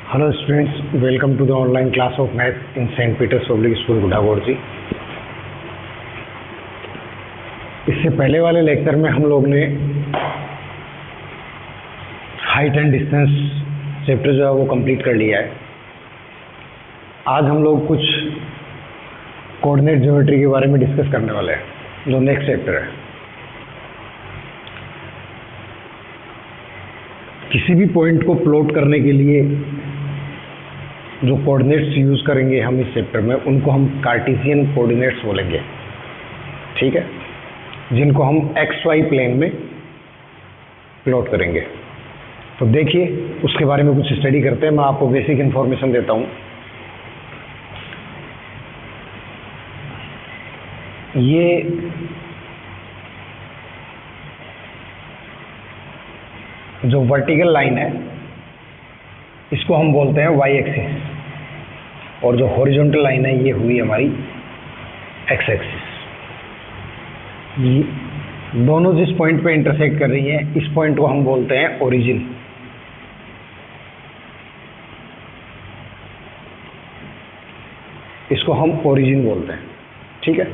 Hello students, welcome to the online class of math in Saint Peter's public school गुड़ागोड़जी। इससे पहले वाले lecture में हम लोग ने हाइट एंड डिस्टेंस चैप्टर जो है वो कंप्लीट कर लिया है। आज हम लोग कुछ कोऑर्डिनेट ज्योमेट्री के बारे में डिस्कस करने वाले हैं, जो नेक्स्ट चैप्टर है। किसी भी पॉइंट को प्लॉट करने के लिए जो कोऑर्डिनेट्स यूज़ करेंगे हम इस चैप्टर में, उनको हम कार्टेशियन कोऑर्डिनेट्स बोलेंगे, ठीक है, जिनको हम एक्स वाई प्लेन में प्लॉट करेंगे। तो देखिए, उसके बारे में कुछ स्टडी करते हैं। मैं आपको बेसिक इन्फॉर्मेशन देता हूँ। ये जो वर्टिकल लाइन है इसको हम बोलते हैं वाई एक्सिस, और जो हॉरिजॉन्टल लाइन है ये हुई हमारी एक्स एक्सिस। दोनों जिस पॉइंट पे इंटरसेक्ट कर रही हैं, इस पॉइंट को हम बोलते हैं ओरिजिन। इसको हम ओरिजिन बोलते हैं, ठीक है।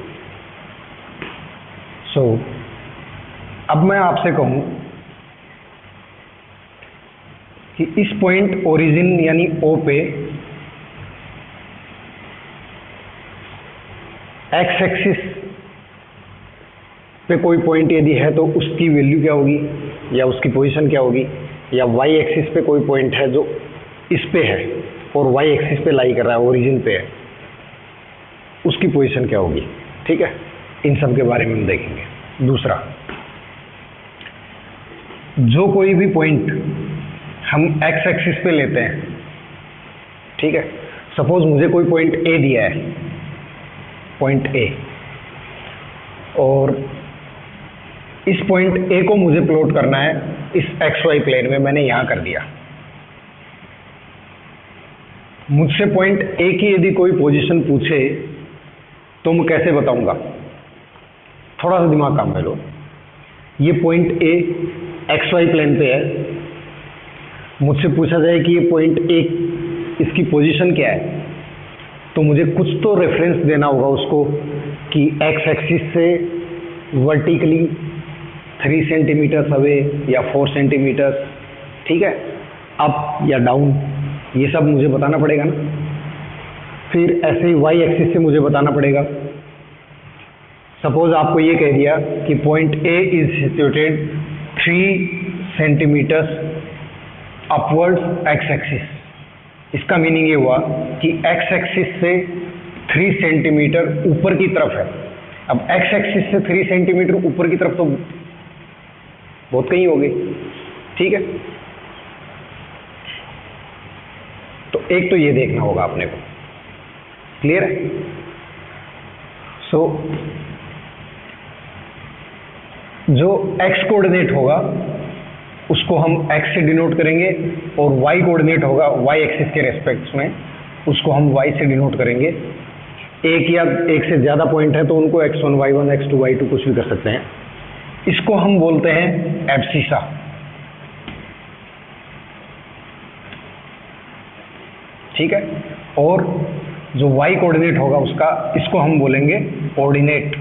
सो अब मैं आपसे कहूं कि इस पॉइंट ओरिजिन यानी ओ पे एक्स एक्सिस पे कोई पॉइंट यदि है तो उसकी वैल्यू क्या होगी या उसकी पोजीशन क्या होगी, या वाई एक्सिस पे कोई पॉइंट है जो इस पे है और वाई एक्सिस पे लाई कर रहा है, ओरिजिन पे है, उसकी पोजीशन क्या होगी, ठीक है। इन सब के बारे में हम देखेंगे। दूसरा, जो कोई भी पॉइंट हम एक्स एक्सिस पे लेते हैं, ठीक है। सपोज मुझे कोई पॉइंट ए दिया है, पॉइंट ए, और इस पॉइंट ए को मुझे प्लॉट करना है इस एक्स वाई प्लेन में। मैंने यहां कर दिया। मुझसे पॉइंट ए की यदि कोई पोजीशन पूछे तो मैं कैसे बताऊंगा? थोड़ा सा दिमाग काम में लो। ये point A X Y plane पे है, मुझसे पूछा जाए कि ये पॉइंट ए इसकी पोजीशन क्या है, तो मुझे कुछ तो रेफरेंस देना होगा उसको कि एक्स एक्सिस से वर्टिकली 3 सेंटीमीटर अवे या 4 सेंटीमीटर, ठीक है, अप या डाउन, ये सब मुझे बताना पड़ेगा ना। फिर ऐसे ही वाई एक्सिस से मुझे बताना पड़ेगा। सपोज आपको ये कह दिया कि point A is situated 3 centimetre upwards x axis. इसका मीनिंग ये हुआ कि एक्स एक्सिस से 3 सेंटीमीटर ऊपर की तरफ है। अब एक्स एक्सिस से 3 सेंटीमीटर ऊपर की तरफ तो बहुत कहीं होगी, ठीक है। तो एक तो ये देखना होगा अपने को, क्लियर है। सो जो एक्स कोऑर्डिनेट होगा उसको हम x से डिनोट करेंगे, और y कोऑर्डिनेट होगा y एक्सिस के रेस्पेक्ट में, उसको हम y से डिनोट करेंगे। एक या एक से ज़्यादा पॉइंट है तो उनको x1 y1 x2 y2 कुछ भी कर सकते हैं। इसको हम बोलते हैं एब्सिसा, ठीक है। और जो y कोऑर्डिनेट होगा उसका, इसको हम बोलेंगे ऑर्डिनेट।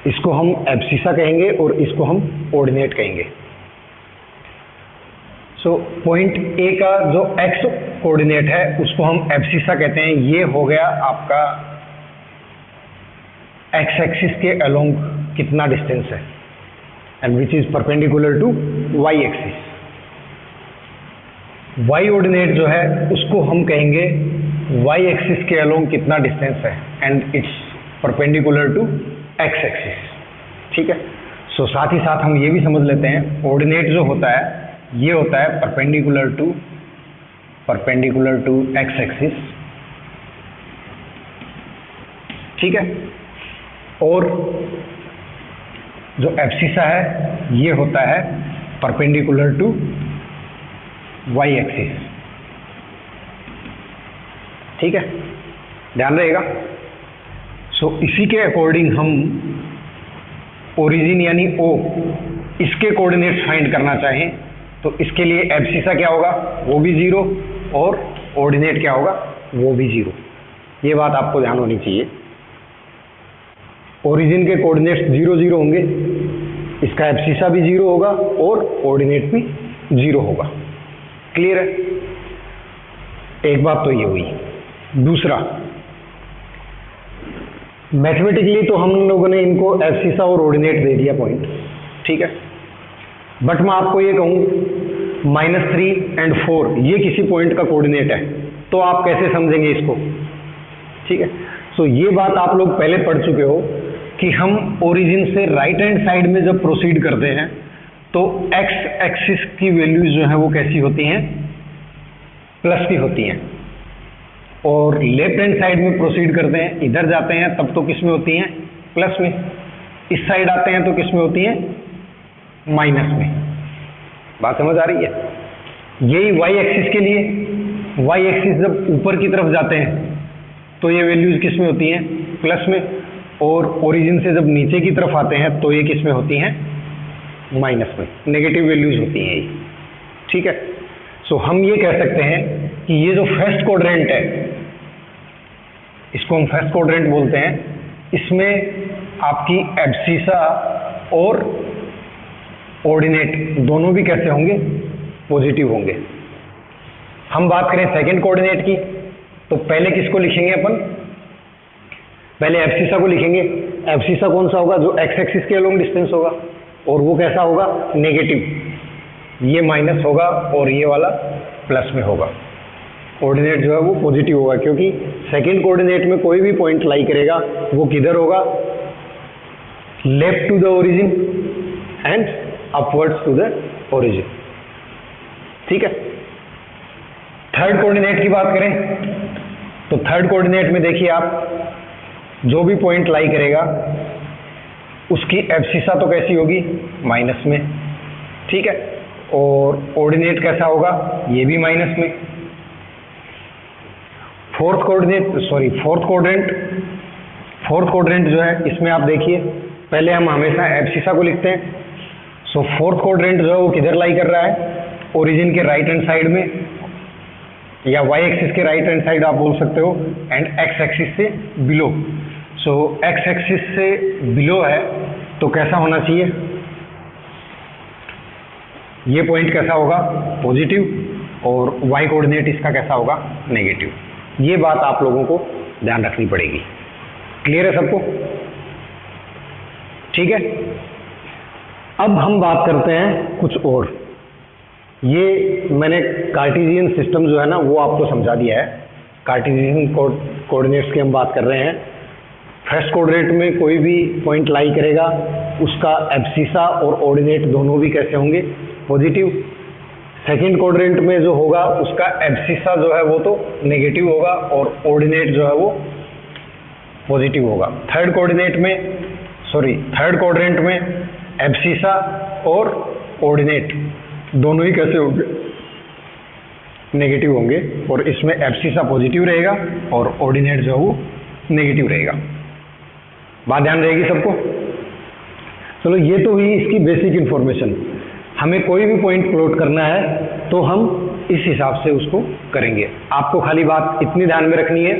इसको हम एब्सिसा कहेंगे और इसको हम ऑर्डिनेट कहेंगे। सो पॉइंट ए का जो एक्स कोऑर्डिनेट है उसको हम एब्सिसा कहते हैं। ये हो गया आपका एक्स एक्सिस के अलोंग कितना डिस्टेंस है, and which is perpendicular to Y axis. Y ordinate जो है उसको हम कहेंगे वाई एक्सिस के अलोंग कितना डिस्टेंस है, and it's perpendicular to X axis, ठीक है। सो साथ ही साथ हम ये भी समझ लेते हैं, ऑर्डिनेट जो होता है ये होता है परपेंडिकुलर टू एक्स एक्सिस, ठीक है। और जो एब्सिसा है ये होता है परपेंडिकुलर टू वाई एक्सिस, ठीक है, ध्यान रहेगा। सो इसी के अकॉर्डिंग हम ओरिजिन यानी ओ इसके कोऑर्डिनेट्स फाइंड करना चाहें तो इसके लिए एब्सिसा क्या होगा, वो भी 0, और ऑर्डिनेट क्या होगा, वो भी 0। ये बात आपको ध्यान होनी चाहिए। ओरिजिन के कोऑर्डिनेट्स 0 0 होंगे, इसका एब्सिसा भी 0 होगा और ऑर्डिनेट भी 0 होगा। क्लियर है? एक बात तो ये हुई। दूसरा, मैथमेटिकली तो हम लोगों ने इनको एब्सिसा और ऑर्डिनेट दे दिया पॉइंट, ठीक है, बट मैं आपको ये कहूँ -3 और 4 ये किसी पॉइंट का कोऑर्डिनेट है, तो आप कैसे समझेंगे इसको? ठीक है, सो ये बात आप लोग पहले पढ़ चुके हो कि हम ओरिजिन से राइट हैंड साइड में जब प्रोसीड करते हैं तो एक्स एक्सिस की वैल्यूज जो है वो कैसी होती हैं, प्लस की होती हैं, और लेफ्ट हैंड साइड में प्रोसीड करते हैं, इधर जाते हैं तब तो किस में होती हैं, प्लस में, इस साइड आते हैं तो किस में होती हैं, माइनस में। बात समझ आ रही है? यही वाई एक्सिस के लिए, वाई एक्सिस जब ऊपर की तरफ जाते हैं तो ये वैल्यूज किस में होती हैं, प्लस में, और ओरिजिन से जब नीचे की तरफ आते हैं तो ये किस में होती हैं, माइनस में, नेगेटिव वैल्यूज होती हैं ये। ठीक है, सो हम ये कह सकते हैं कि ये जो फर्स्ट क्वाड्रेंट है, इसको हम फर्स्ट क्वाड्रेंट बोलते हैं, इसमें आपकी एब्सिसा और ऑर्डिनेट दोनों भी कैसे होंगे, पॉजिटिव होंगे। हम बात करें सेकंड कोऑर्डिनेट की, तो पहले किसको लिखेंगे अपन, पहले एब्सिसा को लिखेंगे। एब्सिसा कौन सा होगा, जो एक्स एक्सिस के अलोंग डिस्टेंस होगा, और वो कैसा होगा, नेगेटिव, ये माइनस होगा और ये वाला प्लस में होगा। ऑर्डिनेट जो है वो पॉजिटिव होगा, क्योंकि सेकंड कोऑर्डिनेट में कोई भी पॉइंट लाई करेगा वो किधर होगा, left to the origin and upwards to the origin. ठीक है, थर्ड कोऑर्डिनेट की बात करें तो थर्ड कोऑर्डिनेट में देखिए आप, जो भी पॉइंट लाई करेगा उसकी एब्सिसा तो कैसी होगी, माइनस में। ठीक है, और ऑर्डिनेट कैसा होगा, ये भी माइनस में। फोर्थ क्वाड्रेंट जो है, इसमें आप देखिए पहले हम हमेशा एब्सिसा को लिखते हैं। सो फोर्थ क्वाड्रेंट जो है वो किधर लाई कर रहा है, ओरिजिन के राइट हैंड साइड में, या वाई एक्सिस के राइट हैंड साइड आप बोल सकते हो, एंड एक्स एक्सिस से बिलो। सो एक्स एक्सिस से बिलो है तो कैसा होना चाहिए, ये पॉइंट कैसा होगा, पॉजिटिव, और वाई कोऑर्डिनेट इसका कैसा होगा, नेगेटिव। ये बात आप लोगों को ध्यान रखनी पड़ेगी। क्लियर है सबको? ठीक है, अब हम बात करते हैं कुछ और। ये मैंने कार्टेशियन सिस्टम जो है ना वो आपको समझा दिया है। कार्टेशियन कोऑर्डिनेट्स की हम बात कर रहे हैं। फर्स्ट कोऑर्डिनेट में कोई भी पॉइंट लाई करेगा उसका एब्सिसा और ऑर्डिनेट दोनों भी कैसे होंगे, पॉजिटिव। सेकंड क्वाड्रेंट में जो होगा उसका एब्सिसा जो है वो तो नेगेटिव होगा और ऑर्डिनेट जो है वो पॉजिटिव होगा। थर्ड क्वाड्रेंट में एब्सिसा और ऑर्डिनेट दोनों ही कैसे होंगे, नेगेटिव होंगे, और इसमें एब्सिसा पॉजिटिव रहेगा और ऑर्डिनेट जो है वो नेगेटिव रहेगा। बात ध्यान रहेगी सबको? चलो, ये तो हुई इसकी बेसिक इंफॉर्मेशन। हमें कोई भी पॉइंट प्लॉट करना है तो हम इस हिसाब से उसको करेंगे। आपको खाली बात इतनी ध्यान में रखनी है,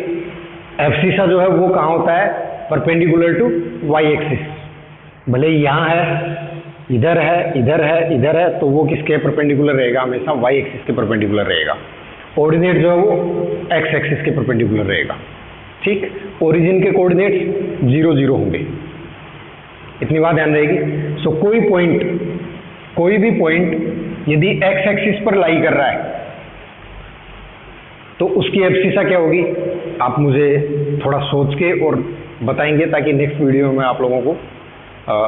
एब्सिसा जो है वो कहाँ होता है, परपेंडिकुलर टू वाई एक्सिस। भले यहाँ है, इधर है, इधर है, इधर है, तो वो किसके परपेंडिकुलर रहेगा, हमेशा वाई एक्सिस के परपेंडिकुलर रहेगा। ऑर्डिनेट जो है वो एक्स एक्सिस के परपेंडिकुलर रहेगा। ठीक, ओरिजिन के कोऑर्डिनेट्स 0 0 होंगे। इतनी बात ध्यान रहेगी। सो कोई भी पॉइंट यदि एक्स एक्सिस पर लाई कर रहा है तो उसकी एब्सिसा क्या होगी, आप मुझे थोड़ा सोच के और बताएंगे ताकि नेक्स्ट वीडियो में आप लोगों को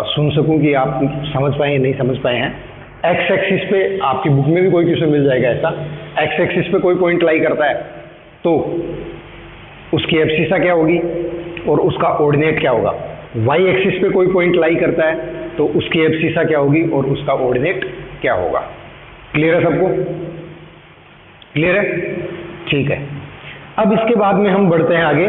सुन सकूं कि आप समझ पाए नहीं समझ पाए हैं। एक्स एक्सिस पे आपकी बुक में भी कोई क्वेश्चन मिल जाएगा ऐसा। एक्स एक्सिस पे कोई पॉइंट लाई करता है तो उसकी एब्सिसा क्या होगी और उसका ऑर्डिनेट क्या होगा। वाई एक्सिस पे कोई पॉइंट लाई करता है तो उसकी एब्सिसा क्या होगी और उसका ऑर्डिनेट क्या होगा। क्लियर है सबको? क्लियर है? ठीक है, अब इसके बाद में हम बढ़ते हैं आगे।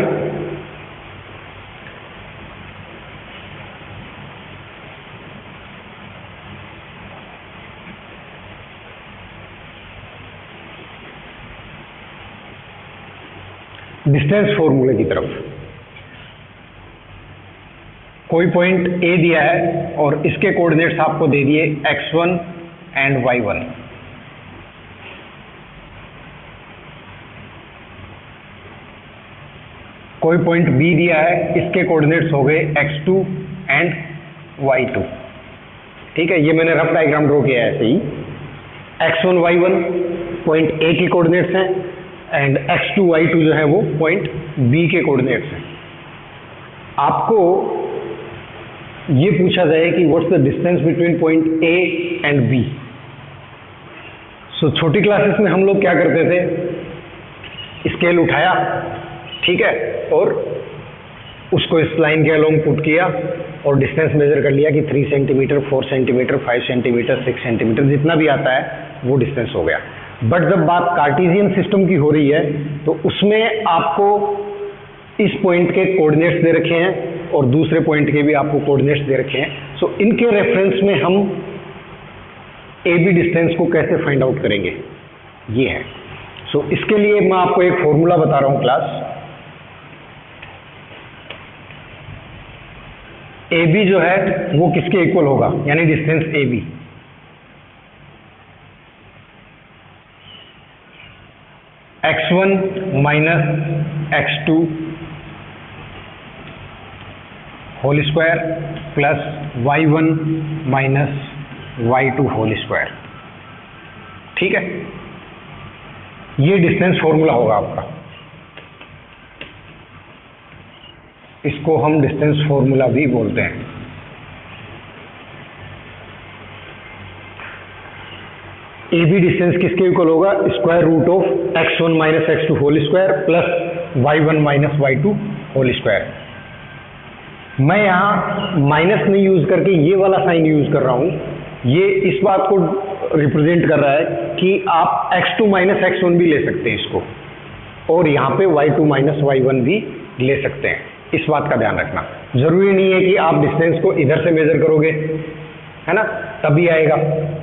डिस्टेंस फॉर्मूले की तरफ। कोई पॉइंट ए दिया है और इसके कोऑर्डिनेट्स आपको दे दिए x1 एंड y1। कोई पॉइंट बी दिया है, इसके कोऑर्डिनेट्स हो गए x2 एंड y2। ठीक है, ये मैंने रफ डायग्राम ड्रॉ किया है ऐसे ही। x1 y1 पॉइंट ए के कोऑर्डिनेट्स हैं एंड x2 y2 जो है वो पॉइंट बी के कोऑर्डिनेट्स हैं। आपको ये पूछा जाए कि what's the distance between point A and B. So छोटी क्लासेस में हम लोग क्या करते थे, स्केल उठाया, ठीक है, और उसको इस लाइन के अलोंग पुट किया और डिस्टेंस मेजर कर लिया कि 3 सेंटीमीटर, 4 सेंटीमीटर, 5 सेंटीमीटर, 6 सेंटीमीटर, जितना भी आता है वो डिस्टेंस हो गया। बट जब बात कार्टेशियन सिस्टम की हो रही है तो उसमें आपको इस पॉइंट के कोऑर्डिनेट्स दे रखे हैं और दूसरे पॉइंट के भी आपको कोऑर्डिनेट्स दे रखे हैं। सो इनके रेफरेंस में हम ए बी डिस्टेंस को कैसे फाइंड आउट करेंगे, ये है। सो इसके लिए मैं आपको एक फॉर्मूला बता रहा हूं क्लास। ए बी जो है वो किसके इक्वल होगा, यानी distance A B x1 minus x2 whole square plus y1 minus y2 whole square. ठीक है, ये डिस्टेंस फॉर्मूला होगा आपका। इसको हम डिस्टेंस फॉर्मूला भी बोलते हैं। ए बी डिस्टेंस किसके इक्वल होगा, square root of x1 minus x2 whole square plus y1 minus y2 whole square. मैं यहाँ माइनस नहीं यूज करके ये वाला साइन यूज कर रहा हूँ। ये इस बात को रिप्रेजेंट कर रहा है कि आप x2 माइनस x1 भी ले सकते हैं इसको, और यहाँ पे y2 माइनस y1 भी ले सकते हैं। इस बात का ध्यान रखना। जरूरी नहीं है कि आप डिस्टेंस को इधर से मेजर करोगे, है ना, तभी आएगा।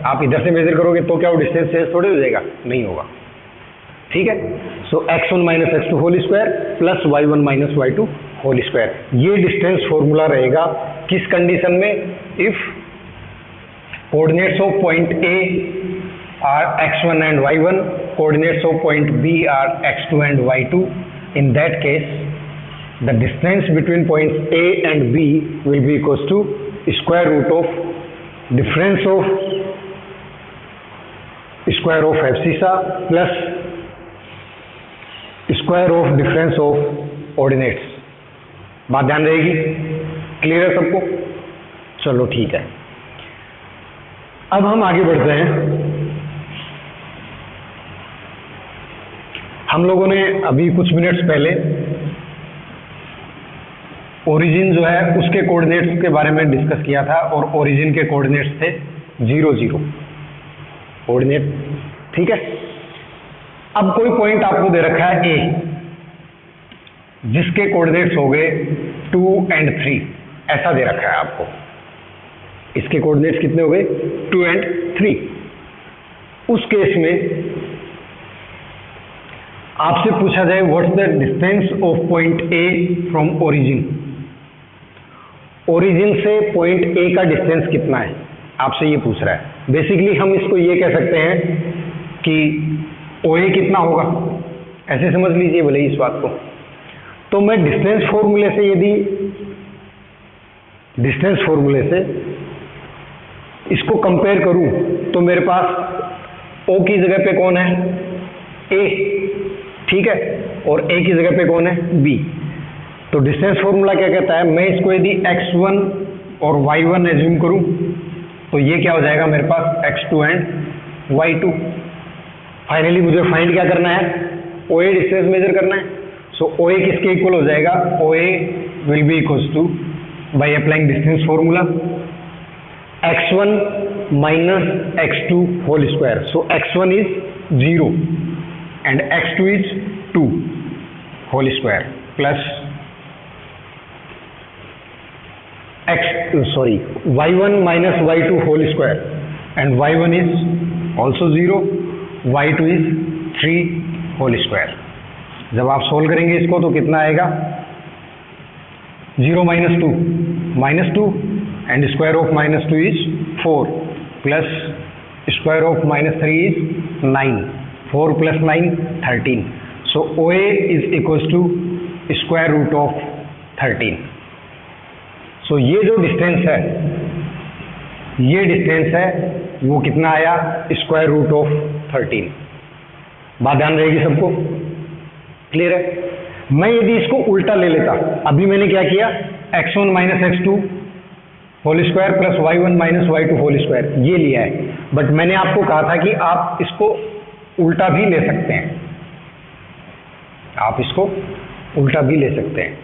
आप इधर से मेजर करोगे तो क्या वो डिस्टेंस चेंज थोड़े हो जाएगा, नहीं होगा। ठीक है, so x1 minus x2 whole square plus y1 minus y2 whole square, ये डिस्टेंस फॉर्मूला रहेगा। किस कंडीशन में, if coordinates of point A are x1 and y1, coordinates of point B are x2 and y2, in that case the distance between points A and B will be equals to square root of difference of square of abscissa plus square of difference of ordinates। बात ध्यान रहेगी, clear है सबको? चलो ठीक है, अब हम आगे बढ़ते हैं। हम लोगों ने अभी कुछ मिनट्स पहले ओरिजिन जो है उसके कोऑर्डिनेट्स के बारे में डिस्कस किया था, और ओरिजिन के कोऑर्डिनेट्स थे 0 0 कोऑर्डिनेट। ठीक है, अब कोई पॉइंट आपको दे रखा है ए, जिसके कोऑर्डिनेट्स हो गए 2 एंड 3, ऐसा दे रखा है आपको। इसके कोऑर्डिनेट्स कितने हो गए, 2 एंड 3। उस केस में आपसे पूछा जाए what's the distance of point A from origin. Origin से पॉइंट ए का डिस्टेंस कितना है, आपसे ये पूछ रहा है। बेसिकली हम इसको ये कह सकते हैं कि OA कितना होगा, ऐसे समझ लीजिए भले इस बात को। तो मैं डिस्टेंस फॉर्मूले से, यदि डिस्टेंस फॉर्मूले से इसको कंपेयर करूं तो मेरे पास O की जगह पे कौन है, A, ठीक है, और A की जगह पे कौन है, B। तो डिस्टेंस फॉर्मूला क्या कहता है, मैं इसको यदि x1 और y1 एज्यूम करूं तो ये क्या हो जाएगा मेरे पास, x2 एंड y2। फाइनली मुझे फाइंड क्या करना है, OA डिस्टेंस मेजर करना है। सो OA किसके इक्वल हो जाएगा, OA will be equals to, by applying distance formula, x1 minus x2 whole square. So x1 is 0 and x2 is 2 whole square plus y1 minus y2 whole square, and y1 is also 0, y2 is 3 whole square। जब आप solve करेंगे इसको तो कितना आएगा, 0 minus two and square of -2 is 4 plus square of -3 is 9, 4 + 9 13. So OA is equals to square root of 13. So ये जो distance है, ये डिस्टेंस है वो कितना आया, स्क्वायर रूट ऑफ 13. बात ध्यान रहेगी सबको, क्लियर है? मैं यदि इसको उल्टा ले लेता, अभी मैंने क्या किया, x1 - x2 whole square plus y1 - y2 whole square ये लिया है, बट मैंने आपको कहा था कि आप इसको उल्टा भी ले सकते हैं, आप इसको उल्टा भी ले सकते हैं.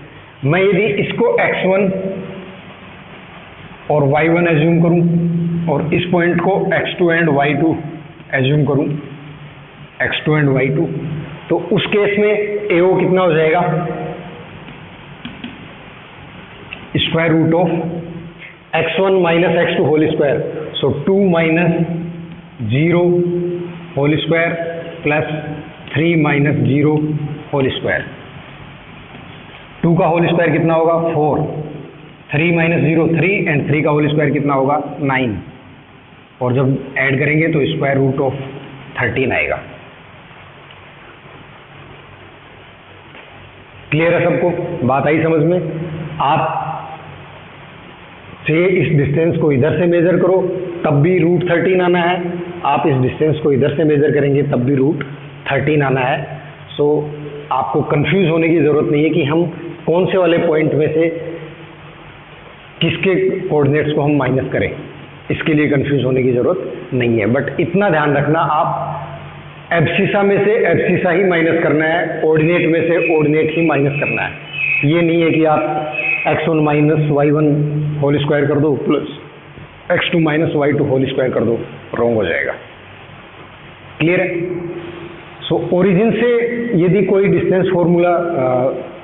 मैं यदि इसको x1 और y1 एज्यूम करूं और इस पॉइंट को x2 एंड y2 एज्यूम करूं, x2 एंड y2, तो उस केस में AO कितना हो जाएगा, square root of x1 - x2 whole square. So 2 - 0 whole square plus 3 - 0 whole square. 2 का होल स्क्वायर कितना होगा, 4, 3 - 0 3 एंड 3 का होल स्क्वायर कितना होगा, 9, और जब ऐड करेंगे तो स्क्वायर रूट ऑफ 13 आएगा. क्लियर है सबको, बात आई समझ में? आप से इस डिस्टेंस को इधर से मेजर करो तब भी रूट 13 आना है, आप इस डिस्टेंस को इधर से मेजर करेंगे तब भी रूट 13 आना है. सो आपको कंफ्यूज होने की ज़रूरत नहीं है कि हम कौन से वाले पॉइंट में से किसके कोऑर्डिनेट्स को हम माइनस करें, इसके लिए कंफ्यूज होने की ज़रूरत नहीं है. बट इतना ध्यान रखना, आप एब्सिसा में से एब्सिसा ही माइनस करना है, ऑर्डिनेट में से ऑर्डिनेट ही माइनस करना है. ये नहीं है कि आप x1 - y1 होल स्क्वायर कर दो plus x2 - y2 whole square कर दो, रॉन्ग हो जाएगा. क्लियर है? सो ओरिजिन से यदि कोई डिस्टेंस फॉर्मूला,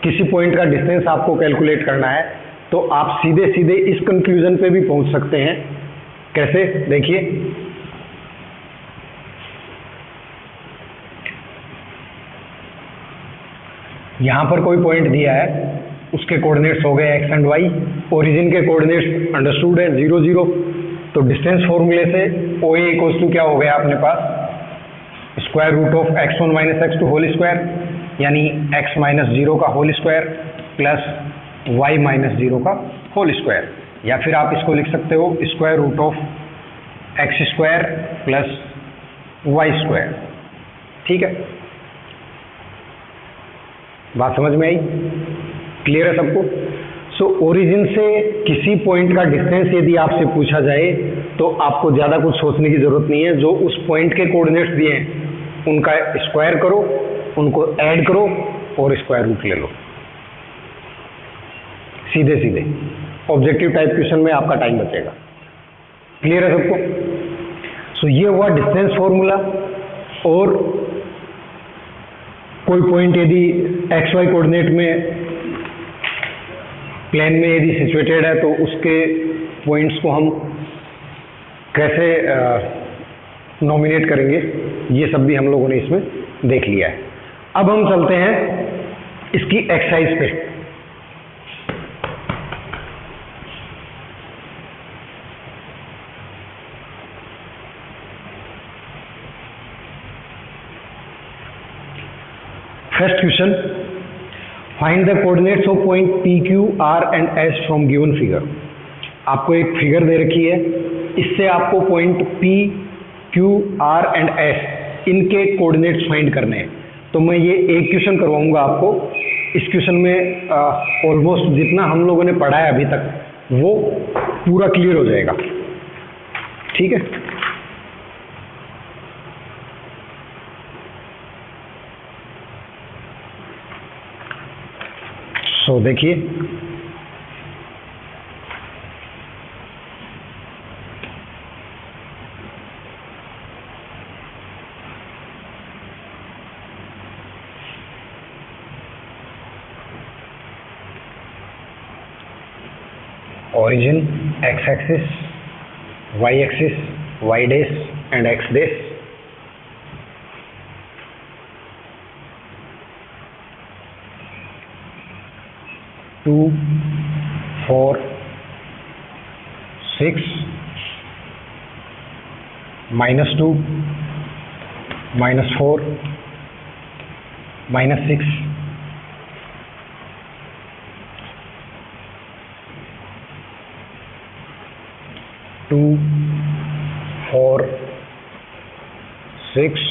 किसी पॉइंट का डिस्टेंस आपको कैलकुलेट करना है तो आप सीधे सीधे इस कंक्लूजन पे भी पहुंच सकते हैं. कैसे, देखिए, यहां पर कोई पॉइंट दिया है, उसके कोऑर्डिनेट्स हो गए x एंड y, ओरिजिन के कोऑर्डिनेट्स अंडरस्टूड है 0 0. तो डिस्टेंस फॉर्मूले से OA इक्वल्स टू क्या हो गया अपने पास, square root of x1 - x2 whole square, यानी x - 0 का होल स्क्वायर प्लस y - 0 का होल स्क्वायर. या फिर आप इसको लिख सकते हो square root of x square plus y square. ठीक है, बात समझ में आई? क्लियर है सबको? सो ओरिजिन से किसी पॉइंट का डिस्टेंस यदि आपसे पूछा जाए तो आपको ज़्यादा कुछ सोचने की ज़रूरत नहीं है. जो उस पॉइंट के कोऑर्डिनेट्स दिए हैं उनका स्क्वायर करो, उनको ऐड करो और स्क्वायर रूट ले लो, सीधे सीधे. ऑब्जेक्टिव टाइप क्वेश्चन में आपका टाइम बचेगा. क्लियर है सबको? सो ये हुआ डिस्टेंस फॉर्मूला. और कोई पॉइंट यदि XY कोऑर्डिनेट में प्लेन में यदि सिचुएटेड है तो उसके पॉइंट्स को हम कैसे नॉमिनेट करेंगे, ये सब भी हम लोगों ने इसमें देख लिया है. अब हम चलते हैं इसकी एक्सरसाइज पे. First question, find the coordinates of point P, Q, R and S from given figure. आपको एक फिगर दे रखी है, इससे आपको point P, Q, R and S इनके कोऑर्डिनेट्स फाइंड करने हैं. तो मैं ये एक क्वेश्चन करवाऊंगा आपको. इस क्वेश्चन में ऑलमोस्ट जितना हम लोगों ने पढ़ा है अभी तक वो पूरा क्लियर हो जाएगा. ठीक है, तो देखिए, origin x axis, y axis, y dash and x dash. 2 4 6 -2 -4 -6 2 4 6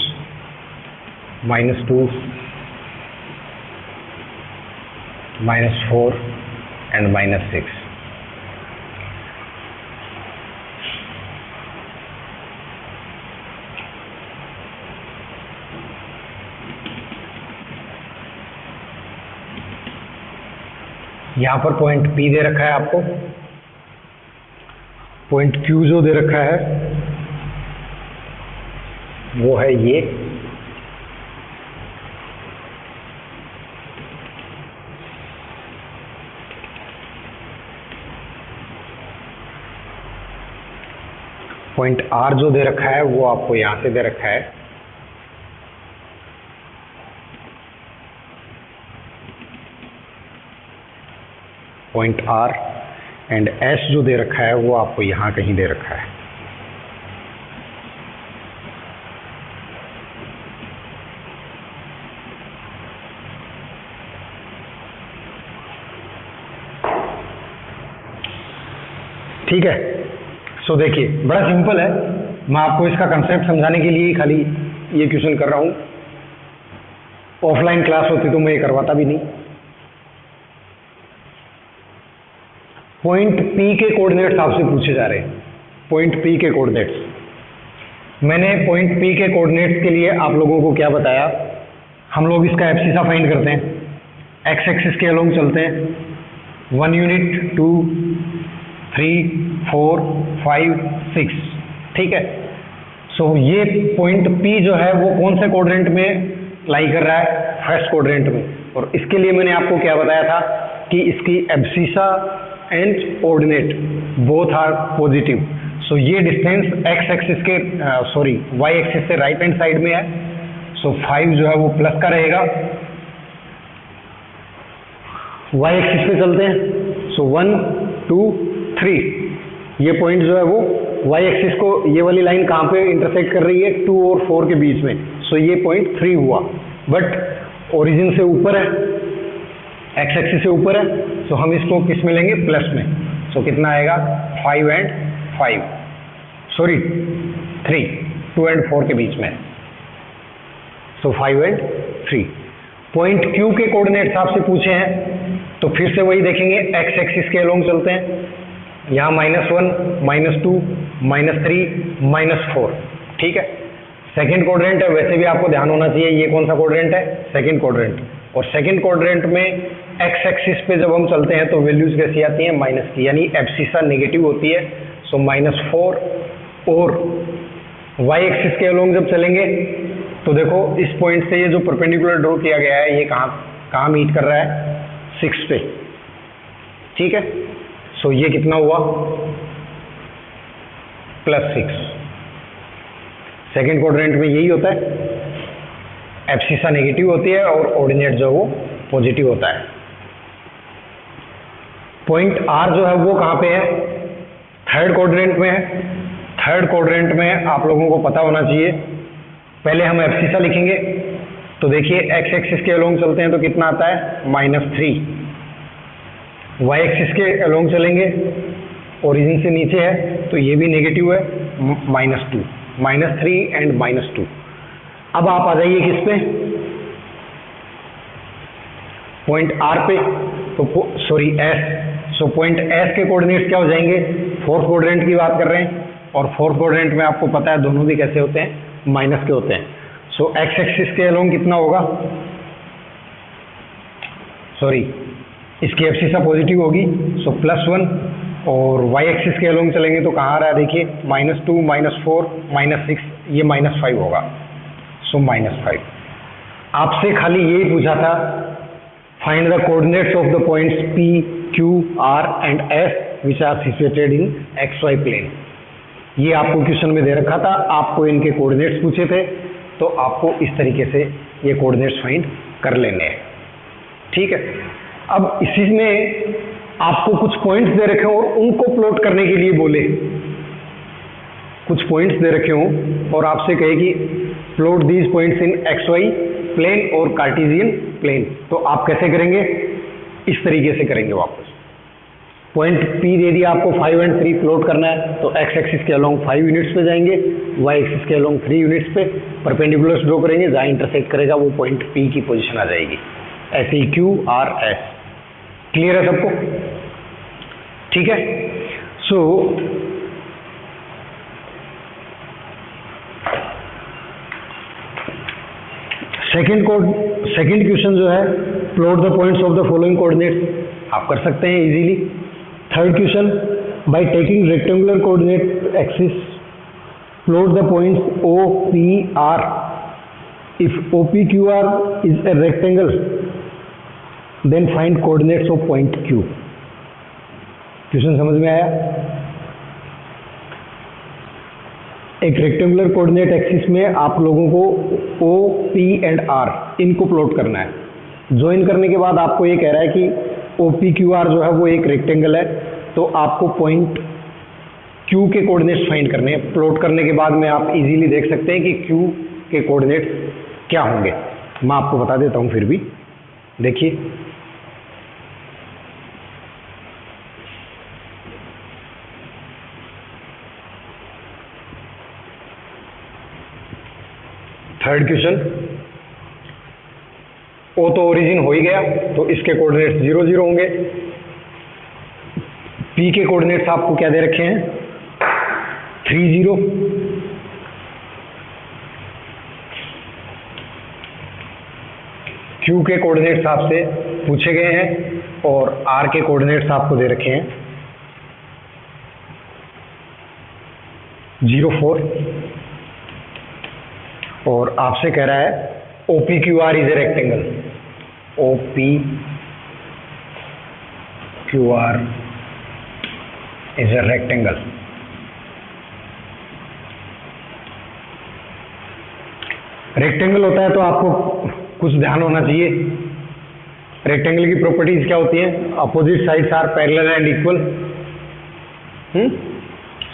-2 -4 and -6. यहाँ पर पॉइंट P दे रखा है आपको, पॉइंट Q जो दे रखा है वो है ये, पॉइंट R जो दे रखा है वो आपको यहां से दे रखा है, पॉइंट R एंड S जो दे रखा है वो आपको यहां कहीं दे रखा है। ठीक है, सो देखिए बड़ा सिंपल है, मैं आपको इसका कंसेप्ट समझाने के लिए ही खाली ये क्वेश्चन कर रहा हूं। ऑफलाइन क्लास होती तो मैं ये करवाता भी नहीं। पॉइंट P के कोऑर्डिनेट्स आपसे पूछे जा रहे हैं, पॉइंट P के कोऑर्डिनेट्स। मैंने पॉइंट P के कोऑर्डिनेट्स के लिए आप लोगों को क्या बताया, हम लोग इसका एब्सिसा फाइंड करते हैं, एक्स एक्सिस के अलोंग चलते हैं, 1 यूनिट 2 3 4 5 6, ठीक है। सो ये पॉइंट P जो है वो कौन से क्वाड्रेंट में लाई कर रहा है, फर्स्ट क्वाड्रेंट में, और इसके लिए मैंने आपको क्या बताया था कि इसकी abscissa and ordinate both are positive. So ये डिस्टेंस एक्स एक्सिस के वाई एक्सिस से राइट हैंड साइड में है, सो 5 जो है वो प्लस का रहेगा। वाई एक्सिस पे चलते हैं, सो 1 2 3, ये पॉइंट जो है वो वाई एक्सिस को, ये वाली लाइन कहाँ पे इंटरसेक्ट कर रही है, 2 और 4 के बीच में, सो ये पॉइंट 3 हुआ, बट ओरिजिन से ऊपर है, एक्स एक्सिस से ऊपर है, सो हम इसको किस में लेंगे, प्लस में। सो कितना आएगा, 5 एंड 5, सॉरी 3, 2 एंड 4 के बीच में, सो 5 एंड 3। पॉइंट Q के कोऑर्डिनेट्स आपसे पूछे हैं, तो फिर से वही देखेंगे, एक्स एक्सिस के अलोंग चलते हैं, यहाँ -1 -2 -3 -4, ठीक है। सेकेंड क्वाड्रेंट है, वैसे भी आपको ध्यान होना चाहिए ये कौन सा क्वाड्रेंट है, सेकेंड क्वाड्रेंट, और सेकेंड क्वाड्रेंट में एक्स एक्सिस पे जब हम चलते हैं तो वैल्यूज कैसी आती हैं, माइनस की, यानी एब्सिसा नेगेटिव होती है। सो -4, और वाई एक्सिस के अलोंग जब चलेंगे तो देखो इस पॉइंट से ये जो परपेंडिकुलर ड्रॉ किया गया है ये कहाँ मीट कर रहा है, 6 पे, ठीक है। सो ये कितना हुआ, +6। सेकेंड क्वाड्रेंट में यही होता है, एब्सिसा नेगेटिव होती है और ऑर्डिनेट जो है वो पॉजिटिव होता है। पॉइंट R जो है वो कहाँ पे है, थर्ड क्वाड्रेंट में है। थर्ड क्वाड्रेंट में आप लोगों को पता होना चाहिए, पहले हम एब्सिसा लिखेंगे, तो देखिए एक्स एक्सिस के अलोंग चलते हैं तो कितना आता है, -3, वाई एक्सिस के अलोंग चलेंगे, ओरिजिन से नीचे है तो ये भी नेगेटिव है, -2, -3 एंड -2। अब आप आ जाइए किस पे, पॉइंट R पे, तो sorry S, so point S के कोऑर्डिनेट्स क्या हो जाएंगे, फोर्थ क्वाड्रेंट की बात कर रहे हैं, और फोर्थ क्वाड्रेंट में आपको पता है दोनों भी कैसे होते हैं, माइनस के होते हैं। सो एक्स एक्सिस के अलोंग कितना होगा, सॉरी इसकी एब्सिसा पॉजिटिव होगी, सो +1, और वाई एक्सिस के अलोंग चलेंगे तो कहाँ आ रहा है, देखिए -2 -4 -6, ये -5 होगा, सो -5। आपसे खाली यही पूछा था, find the coordinates of the points P, Q, R and S which are situated in XY plane. ये आपको क्वेश्चन में दे रखा था, आपको इनके कोऑर्डिनेट्स पूछे थे, तो आपको इस तरीके से ये कोऑर्डिनेट्स फाइंड कर लेने हैं, ठीक है। अब इसी में आपको कुछ पॉइंट्स दे रखे हो और उनको प्लॉट करने के लिए बोले, कुछ पॉइंट्स दे रखे हो और आपसे कहे कि plot these points in X Y plane और कार्टेशियन प्लेन, तो आप कैसे करेंगे? इस तरीके से करेंगे वापस। पॉइंट P दे दिया आपको 5 और 3 प्लॉट करना है, तो एक्स एक्सिस के अलोंग 5 यूनिट्स पे जाएंगे, वाई एक्सिस के अलोंग 3 यूनिट्स पे परपेंडिकुलर्स ड्रॉ करेंगे, जहाँ इंटरसेक्ट करेगा वो पॉइंट P की पोजीशन आ जाएगी। ऐसे ही Q R S। क्लियर है सबको? ठीक है। सो सेकंड क्वेश्चन जो है, plot the points of the following coordinates, आप कर सकते हैं easily. Third question, by taking rectangular coordinate axis plot the points O P R, if O P Q R is a rectangle then find coordinates of point Q। Question समझ में आया? एक rectangular coordinate axis में आप लोगों को O, P and R इनको plot करना है। ज्वाइन करने के बाद आपको ये कह रहा है कि OPQR जो है वो एक रेक्टेंगल है, तो आपको पॉइंट Q के कोऑर्डिनेट्स फाइंड करने हैं। प्लॉट करने के बाद में आप इजीली देख सकते हैं कि Q के कोऑर्डिनेट्स क्या होंगे। मैं आपको बता देता हूँ फिर भी, देखिए। थर्ड क्वेश्चन, O तो ओरिजिन हो ही गया, तो इसके कोऑर्डिनेट्स 0 0 होंगे। P के कोऑर्डिनेट्स आपको क्या दे रखे हैं? 3 0। Q के कोऑर्डिनेट्स आपसे पूछे गए हैं और R के कोऑर्डिनेट्स आपको दे रखे हैं 0 4, और आपसे कह रहा है OPQR is a rectangle. OPQR is a rectangle. Rectangle होता है तो आपको कुछ ध्यान होना चाहिए। रेक्टेंगल की प्रॉपर्टीज क्या होती हैं? Opposite sides are parallel and equal.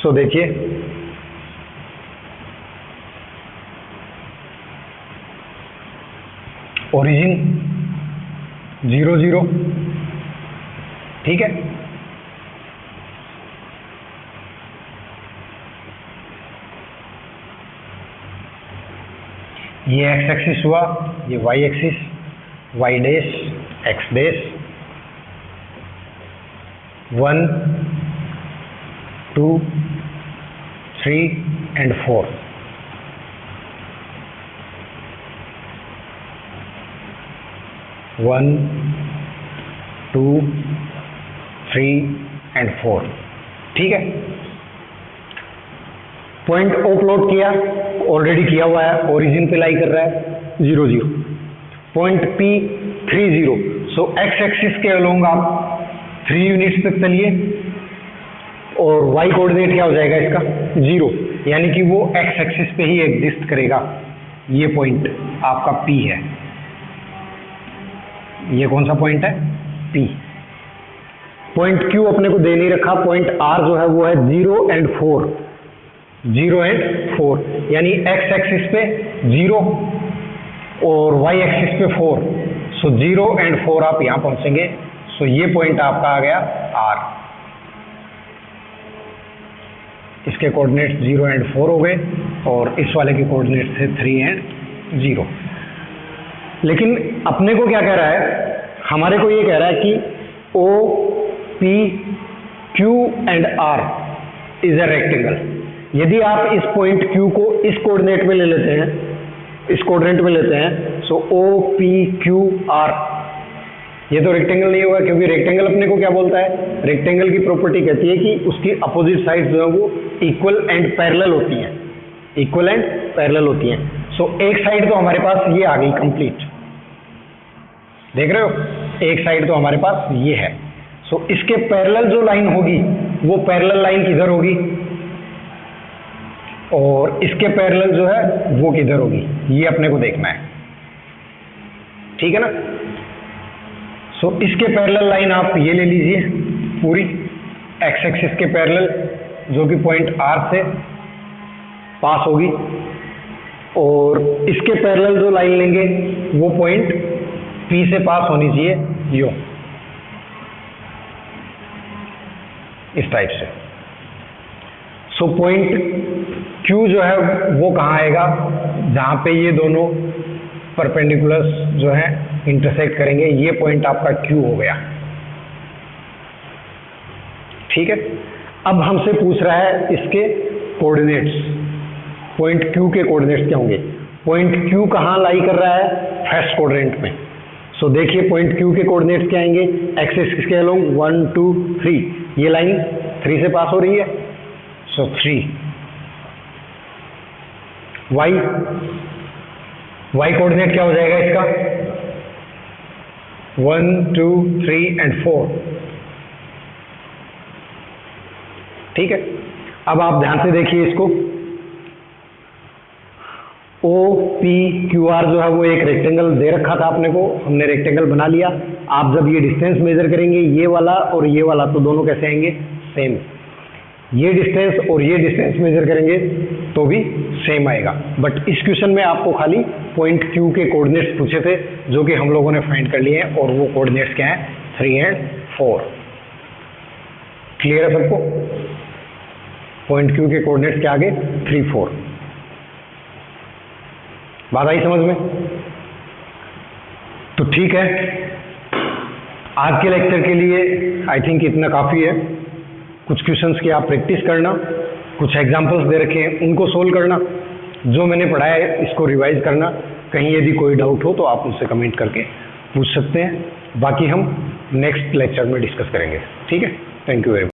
So देखिए, ओरिजिन 0 0, ठीक है। ये एक्स एक्सिस हुआ, ये Y axis, Y dash X dash, 1 2 3 and 4। One 2 3 and 4, ठीक है। पॉइंट O प्लॉट किया, ऑलरेडी किया हुआ है, ओरिजिन पे लाई कर रहा है 0 0। पॉइंट P 3 0, सो एक्स एक्सिस के अलोंग आप 3 यूनिट्स तक चलिए और वाई कोऑर्डिनेट क्या हो जाएगा इसका? 0, यानी कि वो एक्स एक्सिस पे ही एग्जिस्ट करेगा। ये पॉइंट आपका P है। ये कौन सा पॉइंट है? P। पॉइंट Q अपने को दे नहीं रखा। पॉइंट R जो है वो है 0 एंड 4, 0 एंड 4, यानी एक्स एक्सिस पे 0 और वाई एक्सिस पे 4, सो 0 एंड 4 आप यहां पहुंचेंगे। सो ये पॉइंट आपका आ गया R। इसके कोऑर्डिनेट्स 0 एंड 4 हो गए और इस वाले के कोऑर्डिनेट्स थे 3 एंड 0। लेकिन अपने को क्या कह रहा है? हमारे को ये कह रहा है कि O P Q and R is a rectangle. यदि आप इस पॉइंट Q को इस कोऑर्डिनेट में ले लेते हैं, इस कोऑर्डिनेट में लेते हैं, सो O P Q R, ये तो रेक्टेंगल नहीं होगा, क्योंकि रेक्टेंगल अपने को क्या बोलता है? रेक्टेंगल की प्रॉपर्टी कहती है कि उसकी अपोजिट साइड्स जो है वो इक्वल एंड पैरेलल होती हैं, इक्वल एंड पैरेलल होती हैं। सो एक साइड तो हमारे पास ये आ गई कंप्लीट, देख रहे हो? एक साइड तो हमारे पास ये है। सो इसके पैरेलल जो लाइन होगी वो पैरेलल लाइन किधर होगी, और इसके पैरेलल जो है वो किधर होगी, ये अपने को देखना है, ठीक है ना। सो इसके पैरेलल लाइन आप ये ले लीजिए पूरी एक्स एक्सिस के पैरेलल, जो कि पॉइंट R से पास होगी, और इसके पैरेलल जो लाइन लेंगे वो पॉइंट P से पास होनी चाहिए, यूं इस टाइप से। सो पॉइंट Q जो है वो कहाँ आएगा, जहाँ पे ये दोनों परपेंडिकुलर्स जो है इंटरसेक्ट करेंगे, ये पॉइंट आपका Q हो गया। ठीक है, अब हमसे पूछ रहा है इसके कोऑर्डिनेट्स, पॉइंट Q के कोऑर्डिनेट्स क्या होंगे। पॉइंट Q कहाँ लाई कर रहा है, फर्स्ट क्वाड्रेंट में। सो देखिए पॉइंट Q के कोऑर्डिनेट्स क्या आएंगे, एक्स एक्सिस के अलोंग 1 2 3, ये लाइन 3 से पास हो रही है, सो 3। y कोऑर्डिनेट क्या हो जाएगा इसका, 1 2 3 एंड 4। ठीक है, अब आप ध्यान से देखिए इसको, OPQR जो है वो एक रेक्टेंगल दे रखा था आपने को, हमने रेक्टेंगल बना लिया। आप जब ये डिस्टेंस मेजर करेंगे, ये वाला और ये वाला, तो दोनों कैसे आएंगे, सेम। ये डिस्टेंस और ये डिस्टेंस मेजर करेंगे तो भी सेम आएगा। बट इस क्वेश्चन में आपको खाली पॉइंट Q के कोऑर्डिनेट्स पूछे थे, जो कि हम लोगों ने फाइंड कर लिए हैं, और वो कोऑर्डिनेट्स क्या हैं, 3 एंड 4। क्लियर है सबको, पॉइंट Q के कोऑर्डिनेट्स क्या आगे, 3 4। बात आई समझ में। तो ठीक है, आज के लेक्चर के लिए आई थिंक इतना काफ़ी है। कुछ क्वेश्चंस की आप प्रैक्टिस करना, कुछ एग्जांपल्स दे रखे हैं उनको सोल्व करना, जो मैंने पढ़ाया है इसको रिवाइज करना। कहीं यदि कोई डाउट हो तो आप मुझसे कमेंट करके पूछ सकते हैं, बाकी हम नेक्स्ट लेक्चर में डिस्कस करेंगे। ठीक है, थैंक यू वेरी मच।